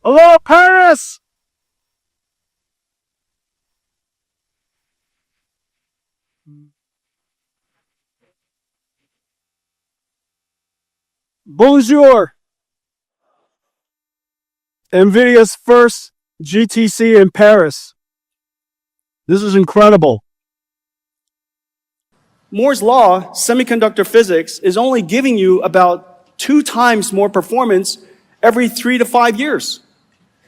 Hello, Paris! Bonjour! NVIDIA's first GTC in Paris. This is incredible. Moore's law, semiconductor physics, is only giving you about 2 times more performance every 3 to 5 years.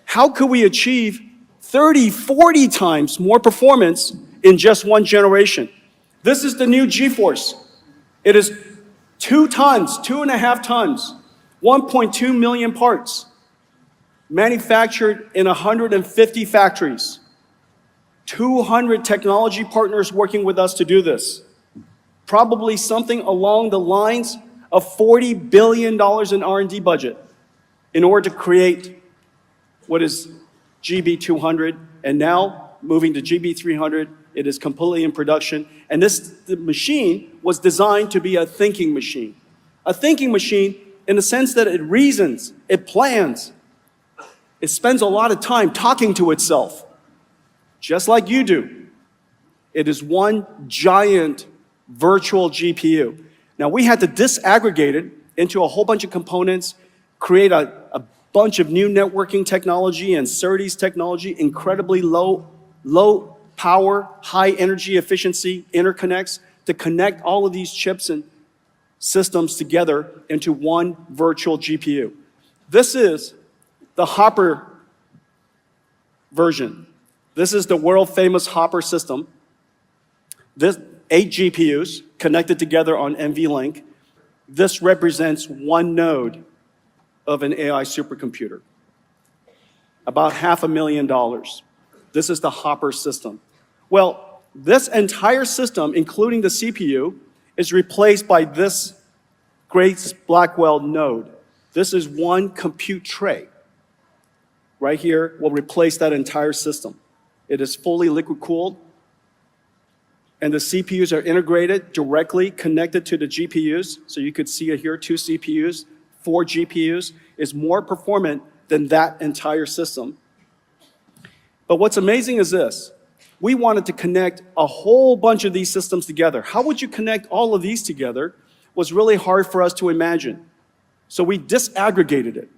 How could we achieve 30, 40 times more performance in just 1 generation? This is the new GeForce. It is 2 tons, 2.5 tons, 1.2 million parts, manufactured in 150 factories. 200 technology partners working with us to do this. Probably something along the lines of $40 billion in R&D budget in order to create what is GB200, and now moving to GB300, it is completely in production. And the machine was designed to be a thinking machine. A thinking machine in the sense that it reasons, it plans, it spends a lot of time talking to itself, just like you do. It is one giant virtual GPU. Now, we had to disaggregate it into a whole bunch of components, create a bunch of new networking technology and SerDes technology, incredibly low power, high energy efficiency interconnects to connect all of these chips and systems together into one virtual GPU. This is the Hopper version. This is the world-famous Hopper system. This 8 GPUs connected together on NVLink. This represents 1 node of an AI supercomputer. About $500,000. This is the Hopper system. Well, this entire system, including the CPU, is replaced by this Grace Blackwell node. This is 1 compute tray. Right here will replace that entire system. It is fully liquid cooled, and the CPUs are integrated, directly connected to the GPUs. So you could see it here, 2 CPUs, 4 GPUs, is more performant than that entire system. But what's amazing is this. We wanted to connect a whole bunch of these systems together. How would you connect all of these together was really hard for us to imagine. So we disaggregated it.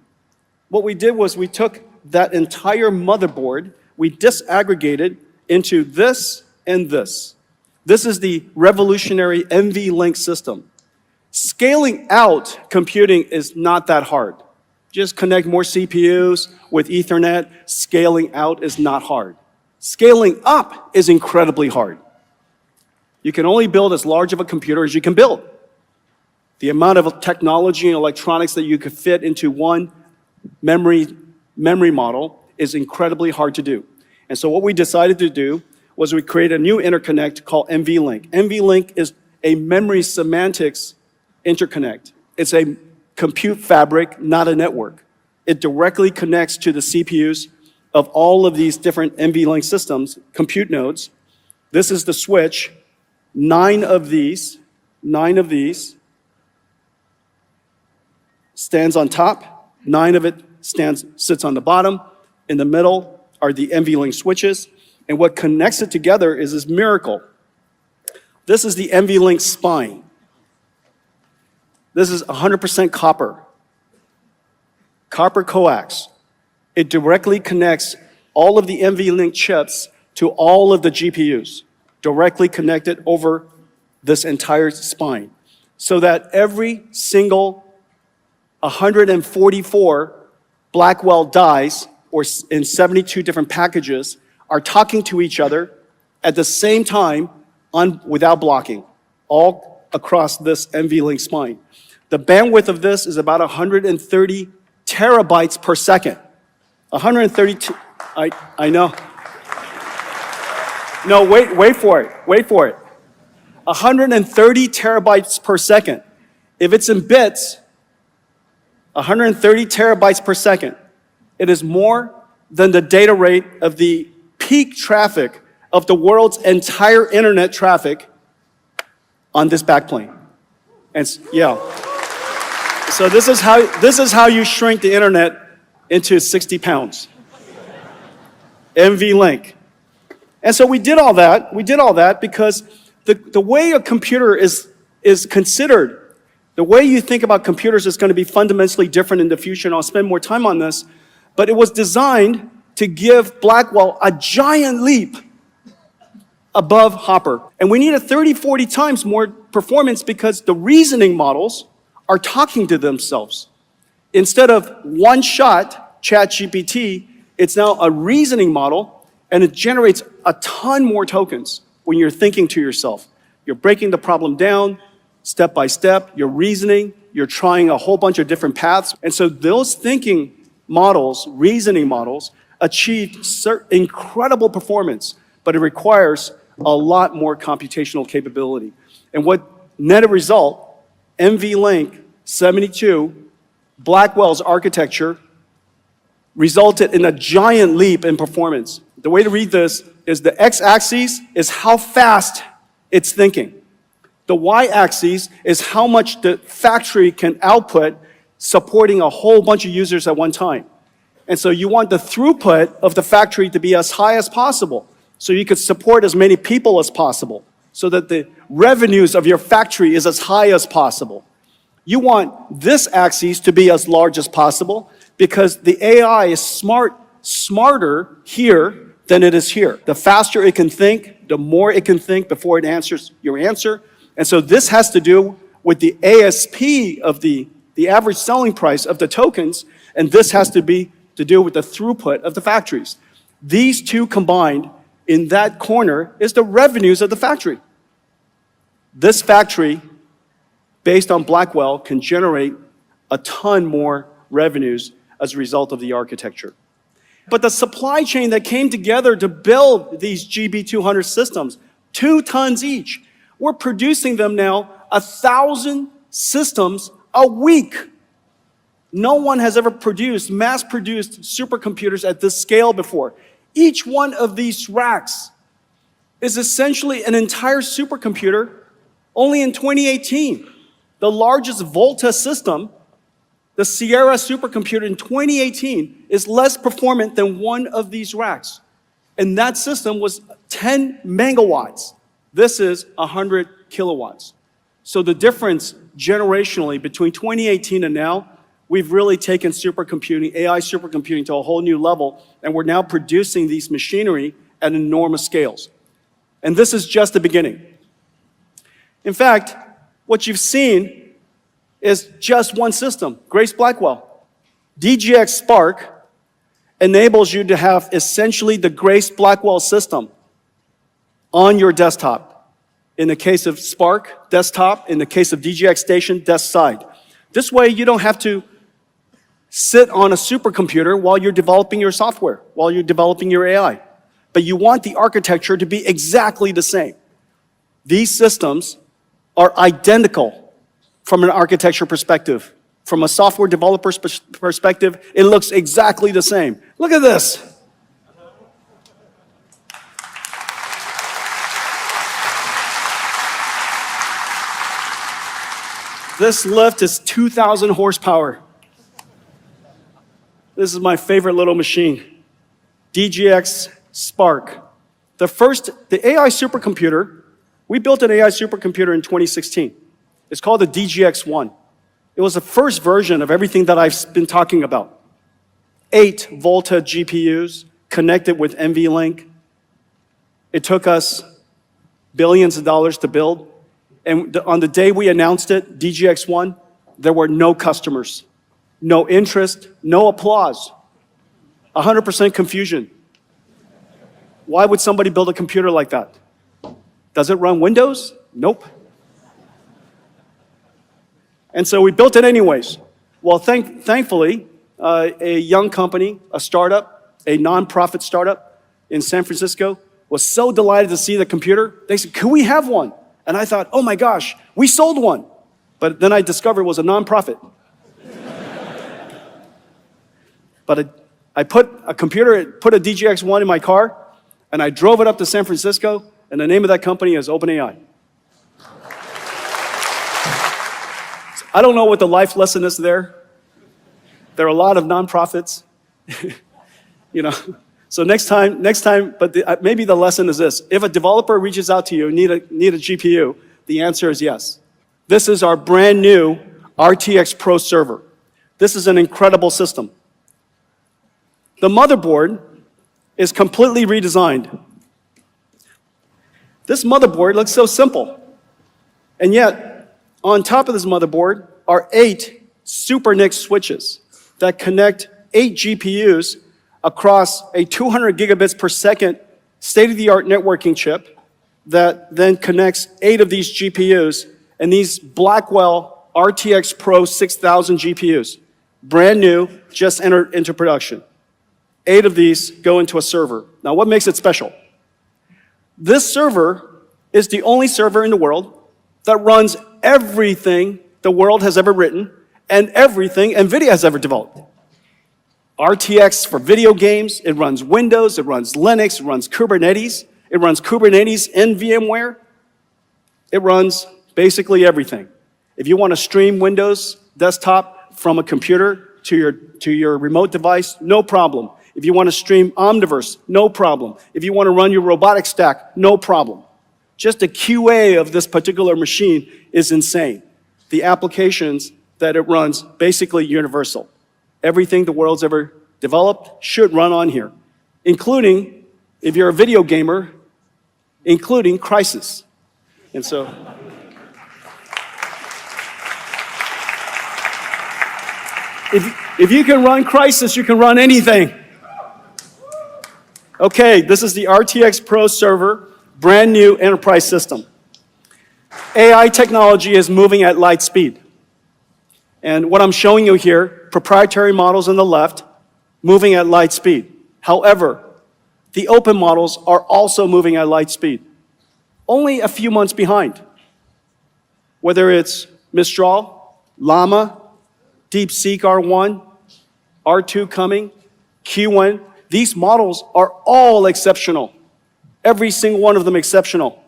What we did was we took that entire motherboard, we disaggregated into this and this. This is the revolutionary NVLink system. Scaling out computing is not that hard. Just connect more CPUs with Ethernet. Scaling out is not hard. Scaling up is incredibly hard. You can only build as large of a computer as you can build. The amount of technology and electronics that you could fit into one memory model is incredibly hard to do. And so what we decided to do was we create a new interconnect called NVLink. NVLink is a memory semantics interconnect. It's a compute fabric, not a network. It directly connects to the CPUs of all of these different NVLink systems, compute nodes. This is the switch. 9 of these stands on top. 9 of it sits on the bottom. In the middle are the NVLink switches. And what connects it together is this miracle. This is the NVLink spine. This is 100% copper. Copper coax. It directly connects all of the NVLink chips to all of the GPUs, directly connected over this entire spine, so that every single 144 Blackwell dies, or in 72 different packages, are talking to each other at the same time without blocking, all across this NVLink spine. The bandwidth of this is about 130 terabytes per second. 132, I know. No, wait for it. 130 terabytes per second. If it's in bits, 130 terabytes per second. It is more than the data rate of the peak traffic of the world's entire internet traffic on this backplane. And yeah. So this is how you shrink the internet into 60 pounds. NVLink. And so we did all that. We did all that because the way a computer is considered, the way you think about computers is going to be fundamentally different in the future, and I'll spend more time on this. But it was designed to give Blackwell a giant leap above Hopper. And we needed 30, 40 times more performance because the reasoning models are talking to themselves. Instead of one-shot ChatGPT, it's now a reasoning model, and it generates a ton more tokens when you're thinking to yourself. You're breaking the problem down step by step, you're reasoning, you're trying a whole bunch of different paths. And so those thinking models, reasoning models, achieved incredible performance, but it requires a lot more computational capability. And what net result, NVLink 72, Blackwell's architecture, resulted in a giant leap in performance. The way to read this is the x-axis is how fast it's thinking. The y-axis is how much the factory can output supporting a whole bunch of users at one time. And so you want the throughput of the factory to be as high as possible, so you could support as many people as possible, so that the revenues of your factory is as high as possible. You want this axis to be as large as possible because the AI is smarter here than it is here. The faster it can think, the more it can think before it answers your answer. And so this has to do with the ASP of the average selling price of the tokens, and this has to do with the throughput of the factories. These two combined in that corner is the revenues of the factory. This factory, based on Blackwell, can generate a ton more revenues as a result of the architecture. But the supply chain that came together to build these GB200 systems, 2 tons each, we're producing them now 1,000 systems a week. No one has ever mass-produced supercomputers at this scale before. Each one of these racks is essentially an entire supercomputer. Only in 2018, the largest Volta system, the Sierra supercomputer in 2018, is less performant than one of these racks. And that system was 10 megawatts. This is 100 kilowatts. So the difference generationally between 2018 and now, we've really taken supercomputing, AI supercomputing to a whole new level, and we're now producing these machinery at enormous scales. And this is just the beginning. In fact, what you've seen is just one system, Grace Blackwell. DGX Spark enables you to have essentially the Grace Blackwell system on your desktop. In the case of Spark, desktop. In the case of DGX Station, desk side. This way, you don't have to sit on a supercomputer while you're developing your software, while you're developing your AI. But you want the architecture to be exactly the same. These systems are identical from an architecture perspective. From a software developer's perspective, it looks exactly the same. Look at this. This lift is 2,000 horsepower. This is my favorite little machine, DGX Spark. The AI supercomputer, we built an AI supercomputer in 2016. It's called the DGX-1. It was the first version of everything that I've been talking about. 8 Volta GPUs connected with NVLink. It took us billions of dollars to build. And on the day we announced it, DGX-1, there were no customers, no interest, no applause, 100% confusion. Why would somebody build a computer like that? Does it run Windows? Nope. And so we built it anyways. Well, thankfully, a young company, a startup, a nonprofit startup in San Francisco was so delighted to see the computer. They said, "Can we have one?" And I thought, oh my gosh, we sold one. But then I discovered it was a nonprofit. But I put a DGX-1 in my car, and I drove it up to San Francisco, and the name of that company is OpenAI. I don't know what the life lesson is there. There are a lot of nonprofits You know, so next time, but maybe the lesson is this. If a developer reaches out to you and need a GPU, the answer is yes. This is our brand new RTX Pro server. This is an incredible system. The motherboard is completely redesigned. This motherboard looks so simple. And yet, on top of this motherboard are 8 Super NIC switches that connect 8 GPUs across a 200 gigabits per second state-of-the-art networking chip that then connects 8 of these GPUs and these Blackwell RTX Pro 6000 GPUs, brand new, just entered into production. 8 of these go into a server. Now, what makes it special? This server is the only server in the world that runs everything the world has ever written and everything NVIDIA has ever developed. RTX for video games, it runs Windows, it runs Linux, it runs Kubernetes in VMware. It runs basically everything. If you want to stream Windows desktop from a computer to your remote device, no problem. If you want to stream Omniverse, no problem. If you want to run your robotics stack, no problem. Just the QA of this particular machine is insane. The applications that it runs, basically universal. Everything the world's ever developed should run on here, including, if you're a video gamer, including Crysis. And so, if you can run Crysis, you can run anything. Okay, this is the RTX Pro server, brand new enterprise system. AI technology is moving at light speed. And what I'm showing you here, proprietary models on the left, moving at light speed. However, the open models are also moving at light speed, only a few months behind. Whether it's Mistral, Llama, DeepSeek R1, R2 coming, Q1, these models are all exceptional. Every single one of them exceptional.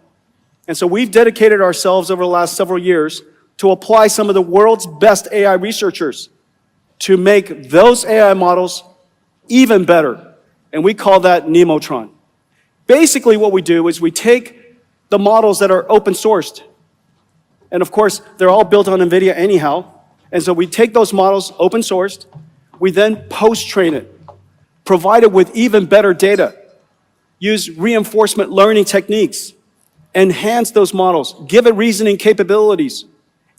And so we've dedicated ourselves over the last several years to apply some of the world's best AI researchers to make those AI models even better. And we call that Nemotron. Basically what we do is we take the models that are open sourced, and of course they're all built on NVIDIA anyhow, and so we take those models open sourced, we then post-train it, provide it with even better data, use reinforcement learning techniques, enhance those models, give it reasoning capabilities,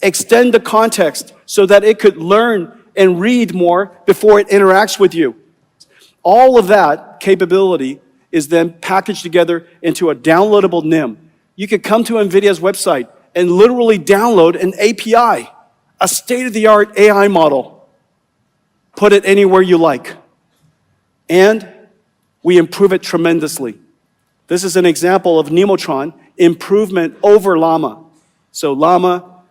extend the context so that it could learn and read more before it interacts with you. All of that capability is then packaged together into a downloadable NIM. You could come to NVIDIA's website and literally download an API, a state-of-the-art AI model, put it anywhere you like. And we improve it tremendously. This is an example of Nemotron improvement over Llama. So Llama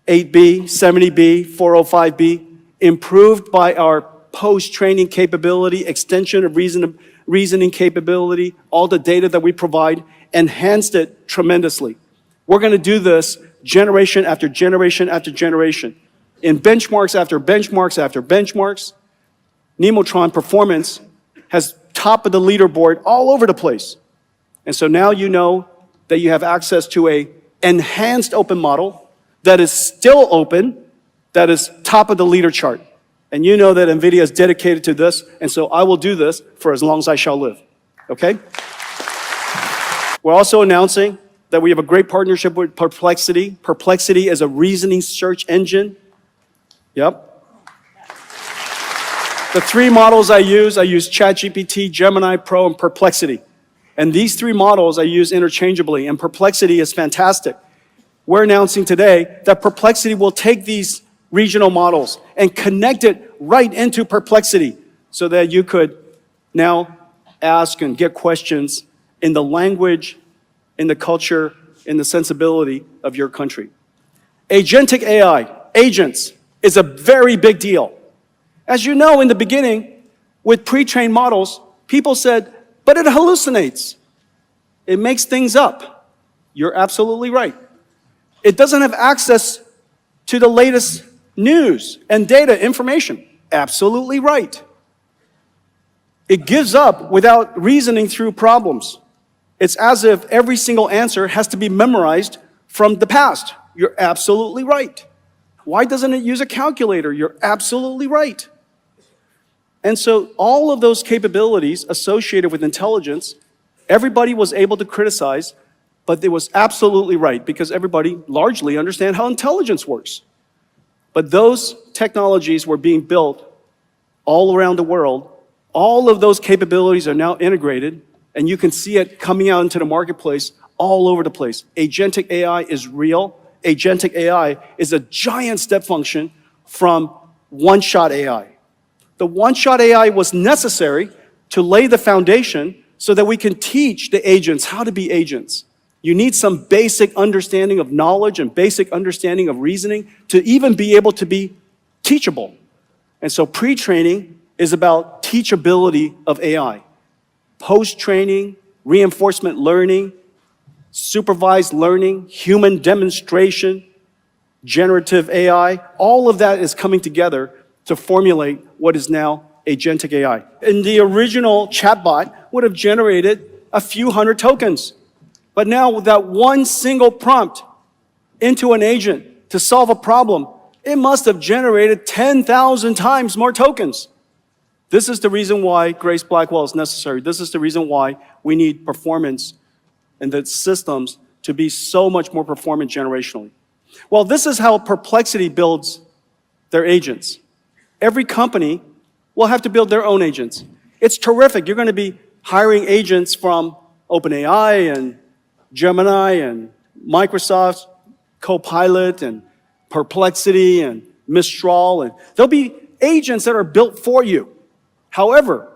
8B, 70B, 405B, improved by our post-training capability, extension of reasoning capability, all the data that we provide, enhanced it tremendously. We're going to do this generation after generation after generation. In benchmarks after benchmarks after benchmarks, Nemotron performance has top of the leaderboard all over the place. And so now you know that you have access to an enhanced open model that is still open, that is top of the leader chart. And you know that NVIDIA is dedicated to this, and so I will do this for as long as I shall live, okay? We're also announcing that we have a great partnership with Perplexity. Perplexity is a reasoning search engine. Yep. The 3 models I use ChatGPT, Gemini Pro, and Perplexity. And these 3 models I use interchangeably, and Perplexity is fantastic. We're announcing today that Perplexity will take these regional models and connect it right into Perplexity so that you could now ask and get questions in the language, in the culture, in the sensibility of your country. Agentic AI, agents, is a very big deal. As you know, in the beginning, with pre-trained models, people said, but it hallucinates. It makes things up. You're absolutely right. It doesn't have access to the latest news and data information. Absolutely right. It gives up without reasoning through problems. It's as if every single answer has to be memorized from the past. You're absolutely right. Why doesn't it use a calculator? You're absolutely right. And so all of those capabilities associated with intelligence, everybody was able to criticize, but it was absolutely right because everybody largely understands how intelligence works. But those technologies were being built all around the world. All of those capabilities are now integrated, and you can see it coming out into the marketplace all over the place. Agentic AI is real. Agentic AI is a giant step function from one-shot AI. The one-shot AI was necessary to lay the foundation so that we can teach the agents how to be agents. You need some basic understanding of knowledge and basic understanding of reasoning to even be able to be teachable. And so pre-training is about teachability of AI. Post-training, reinforcement learning, supervised learning, human demonstration, generative AI, all of that is coming together to formulate what is now agentic AI. And the original chatbot would have generated a few hundred tokens. But now with that one single prompt into an agent to solve a problem, it must have generated 10,000 times more tokens. This is the reason why Grace Blackwell is necessary. This is the reason why we need performance and the systems to be so much more performant generationally. Well, this is how Perplexity builds their agents. Every company will have to build their own agents. It's terrific. You're going to be hiring agents from OpenAI and Gemini and Microsoft Copilot and Perplexity and Mistral, and there'll be agents that are built for you. However,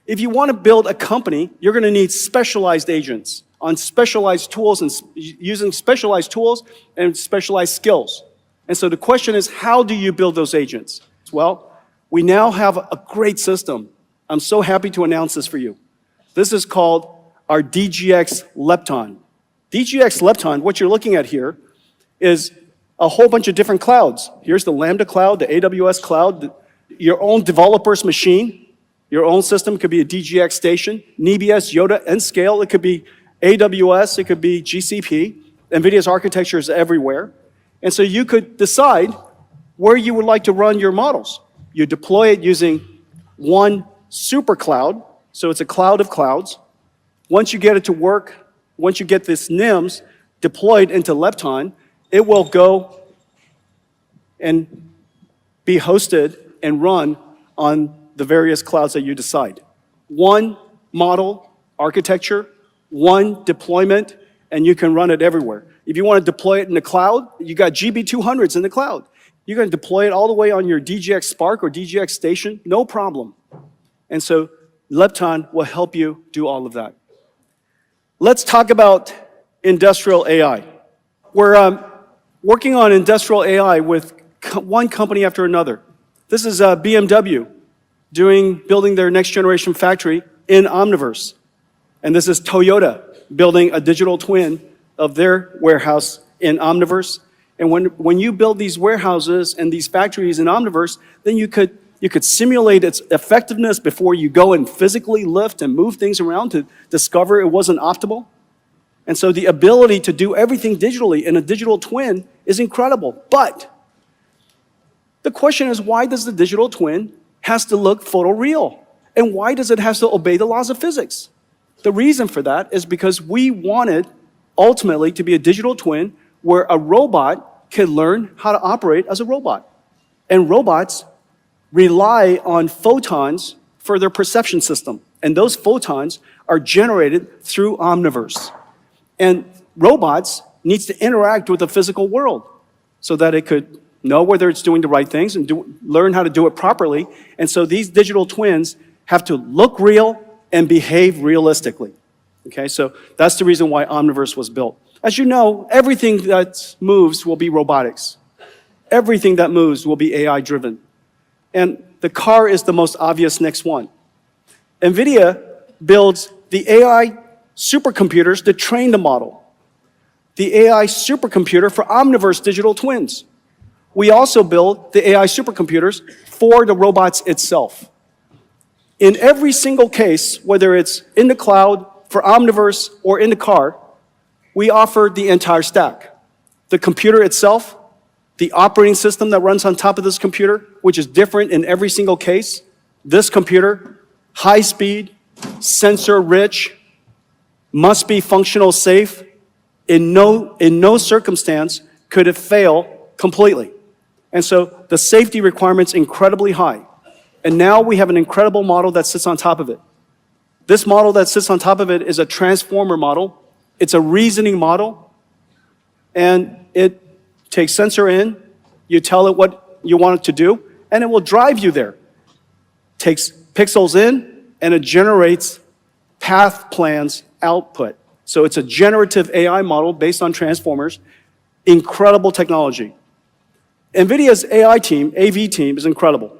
if you want to build a company, you're going to need specialized agents on specialized tools and using specialized tools and specialized skills. And so the question is, how do you build those agents? Well, we now have a great system. I'm so happy to announce this for you. This is called our DGX Lepton. DGX Lepton, what you're looking at here, is a whole bunch of different clouds. Here's the Lambda cloud, the AWS cloud, your own developer's machine. Your own system could be a DGX station, Nebius, Yoda, and Scale. It could be AWS, it could be GCP. NVIDIA's architecture is everywhere. And so you could decide where you would like to run your models. You deploy it using one super cloud, so it's a cloud of clouds. Once you get it to work, once you get this NIMS deployed into Lepton, it will go and be hosted and run on the various clouds that you decide. One model architecture, one deployment, and you can run it everywhere. If you want to deploy it in the cloud, you got GB200s in the cloud. You're going to deploy it all the way on your DGX Spark or DGX Station, no problem. And so Lepton will help you do all of that. Let's talk about industrial AI. We're working on industrial AI with one company after another. This is BMW building their next generation factory in Omniverse. And this is Toyota building a digital twin of their warehouse in Omniverse. And when you build these warehouses and these factories in Omniverse, then you could simulate its effectiveness before you go and physically lift and move things around to discover it wasn't optimal. And so the ability to do everything digitally in a digital twin is incredible. But the question is, why does the digital twin has to look photoreal? And why does it have to obey the laws of physics? The reason for that is because we wanted ultimately to be a digital twin where a robot can learn how to operate as a robot. And robots rely on photons for their perception system. And those photons are generated through Omniverse. And robots needs to interact with the physical world so that it could know whether it's doing the right things and learn how to do it properly. And so these digital twins have to look real and behave realistically. Okay, so that's the reason why Omniverse was built. As you know, everything that moves will be robotics. Everything that moves will be AI-driven. And the car is the most obvious next one. NVIDIA builds the AI supercomputers to train the model. The AI supercomputer for Omniverse digital twins. We also build the AI supercomputers for the robots itself. In every single case, whether it's in the cloud, for Omniverse, or in the car, we offer the entire stack. The computer itself, the operating system that runs on top of this computer, which is different in every single case. This computer, high speed, sensor rich, must be functional safe. In no circumstance could it fail completely. And so the safety requirement's incredibly high. And now we have an incredible model that sits on top of it. This model that sits on top of it is a transformer model. It's a reasoning model. And it takes sensor in, you tell it what you want it to do, and it will drive you there. Takes pixels in, and it generates path plans output. So it's a generative AI model based on transformers. Incredible technology. NVIDIA's AI team, AV team, is incredible.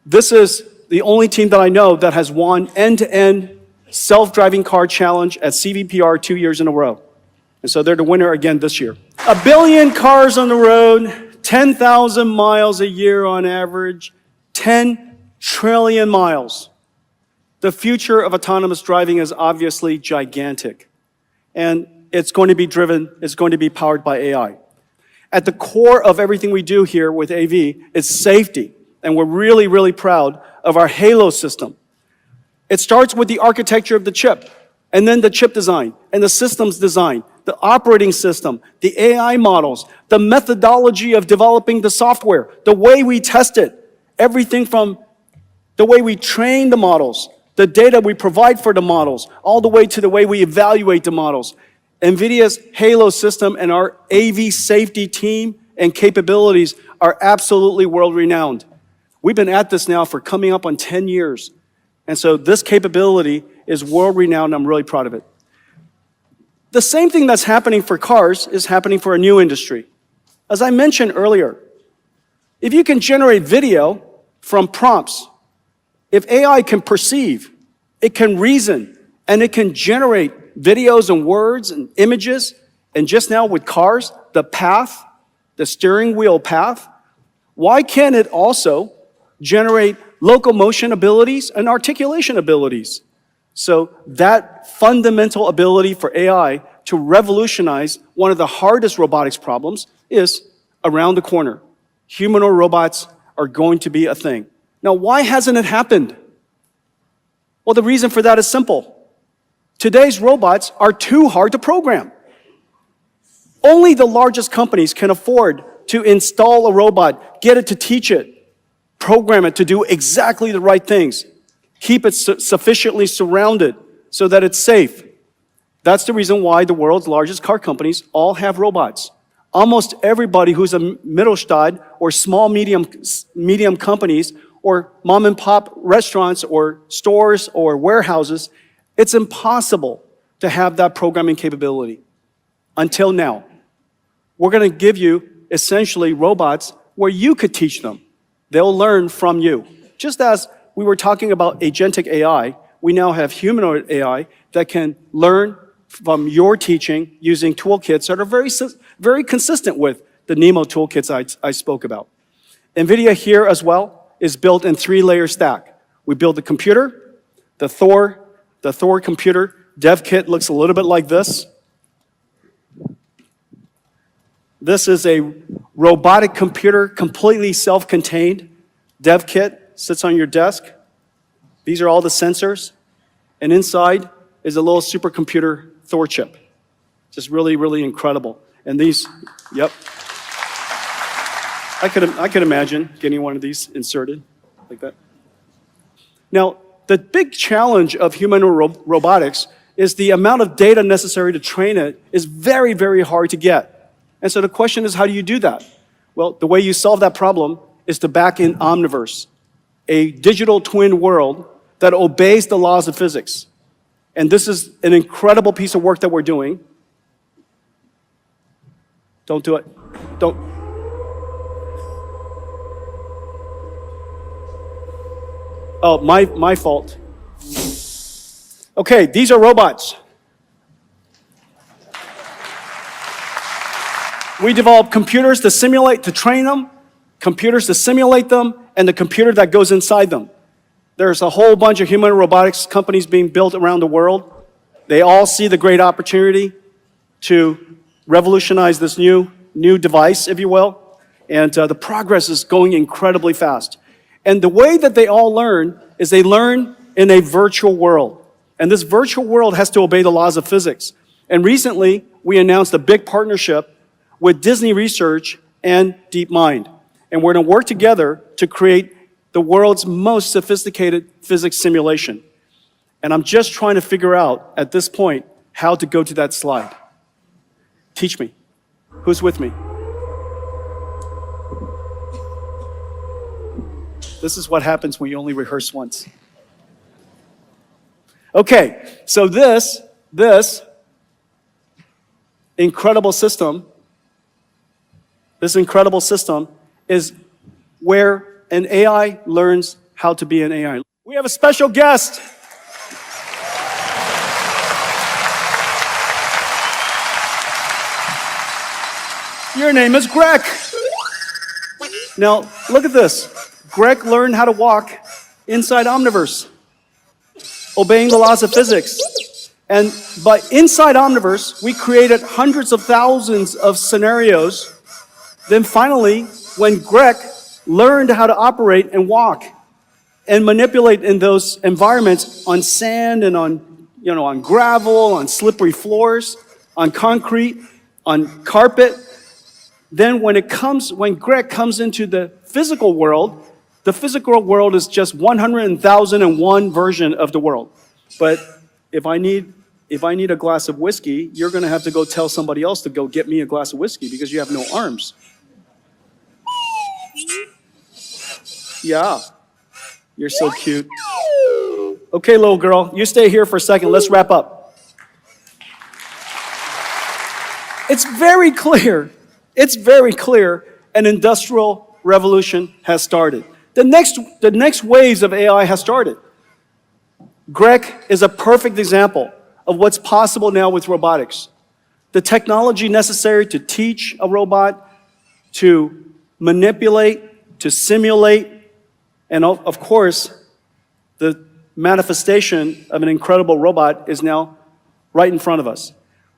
This is the only team that I know that has won end-to-end self-driving car challenge at CVPR 2 years in a row. And so they're the winner again this year. 1 billion cars on the road, 10,000 miles a year on average, 10 trillion miles. The future of autonomous driving is obviously gigantic. And it's going to be powered by AI. At the core of everything we do here with AV is safety. And we're really, really proud of our Halo system. It starts with the architecture of the chip, and then the chip design, and the systems design, the operating system, the AI models, the methodology of developing the software, the way we test it, everything from the way we train the models, the data we provide for the models, all the way to the way we evaluate the models. NVIDIA's Halo system and our AV safety team and capabilities are absolutely world-renowned. We've been at this now for coming up on 10 years. And so this capability is world-renowned, and I'm really proud of it. The same thing that's happening for cars is happening for a new industry. As I mentioned earlier, if you can generate video from prompts, if AI can perceive, it can reason, and it can generate videos and words and images, and just now with cars, the path, the steering wheel path, why can't it also generate locomotion abilities and articulation abilities? So that fundamental ability for AI to revolutionize one of the hardest robotics problems is around the corner. Humanoid robots are going to be a thing. Now, why hasn't it happened? Well, the reason for that is simple. Today's robots are too hard to program. Only the largest companies can afford to install a robot, get it to teach it, program it to do exactly the right things, keep it sufficiently surrounded so that it's safe. That's the reason why the world's largest car companies all have robots. Almost everybody who's a Mittelstand or small, medium companies or mom and pop restaurants or stores or warehouses, it's impossible to have that programming capability until now. We're going to give you essentially robots where you could teach them. They'll learn from you. Just as we were talking about agentic AI, we now have humanoid AI that can learn from your teaching using toolkits that are very consistent with the NeMo toolkits I spoke about. NVIDIA here as well is built in 3-layer stack. We build the computer, the Thor computer. Dev kit looks a little bit like this. This is a robotic computer, completely self-contained. Dev kit sits on your desk. These are all the sensors. And inside is a little supercomputer Thor chip. Just really, really incredible. And these, yep. I could imagine getting one of these inserted like that. Now, the big challenge of humanoid robotics is the amount of data necessary to train it is very, very hard to get. And so the question is, how do you do that? Well, the way you solve that problem is to back in Omniverse, a digital twin world that obeys the laws of physics. And this is an incredible piece of work that we're doing. Don't do it. Don't. Oh, my fault. Okay, these are robots. We develop computers to simulate, to train them, computers to simulate them, and the computer that goes inside them. There's a whole bunch of human robotics companies being built around the world. They all see the great opportunity to revolutionize this new device, if you will. And the progress is going incredibly fast. And the way that they all learn is they learn in a virtual world. And this virtual world has to obey the laws of physics. And recently, we announced a big partnership with Disney Research and DeepMind. And we're going to work together to create the world's most sophisticated physics simulation. And I'm just trying to figure out, at this point, how to go to that slide. Teach me. Who's with me? This is what happens when you only rehearse once. Okay, so this incredible system is where an AI learns how to be an AI. We have a special guest. Your name is Greg. Now, look at this. Greg learned how to walk inside Omniverse, obeying the laws of physics. But inside Omniverse, we created hundreds of thousands of scenarios. Then finally, when Greg learned how to operate and walk and manipulate in those environments on sand and on gravel, on slippery floors, on concrete, on carpet, then when Greg comes into the physical world is just 100,001 version of the world. But if I need a glass of whiskey, you're going to have to go tell somebody else to go get me a glass of whiskey because you have no arms. Yeah, you're so cute. Okay, little girl, you stay here for a second. Let's wrap up. It's very clear. An industrial revolution has started. The next waves of AI has started. Greg is a perfect example of what's possible now with robotics. The technology necessary to teach a robot, to manipulate, to simulate, and of course, the manifestation of an incredible robot is now right in front of us.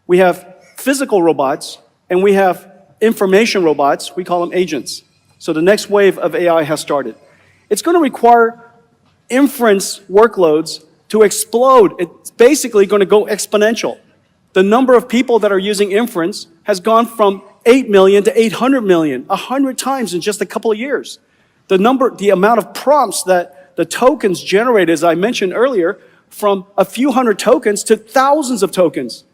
We have physical robots, and we have information robots. We call them agents. So the next wave of AI has started. It's going to require inference workloads to explode. It's basically going to go exponential. The number of people that are using inference has gone from 8 million to 800 million, 100 times in just a couple of years. The amount of prompts that the tokens generate, as I mentioned earlier, from a few hundred tokens to thousands of tokens.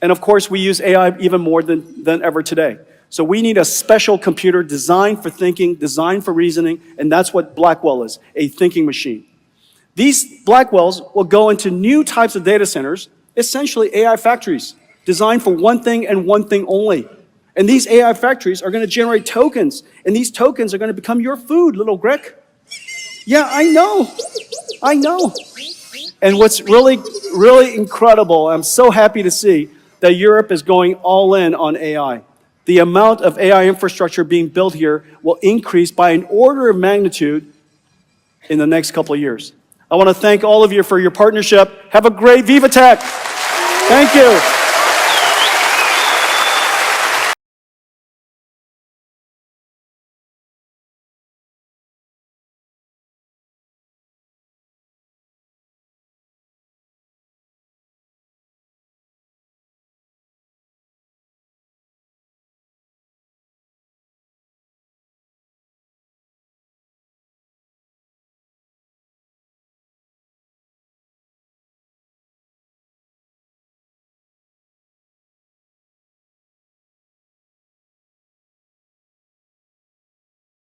And of course, we use AI even more than ever today. So we need a special computer designed for thinking, designed for reasoning, and that's what Blackwell is, a thinking machine. These Blackwells will go into new types of data centers, essentially AI factories, designed for one thing and one thing only. And these AI factories are going to generate tokens, and these tokens are going to become your food, little Greg. Yeah, I know. And what's really incredible, I'm so happy to see that Europe is going all in on AI. The amount of AI infrastructure being built here will increase by an order of magnitude in the next couple of years. I want to thank all of you for your partnership. Have a great VivaTech. Thank you.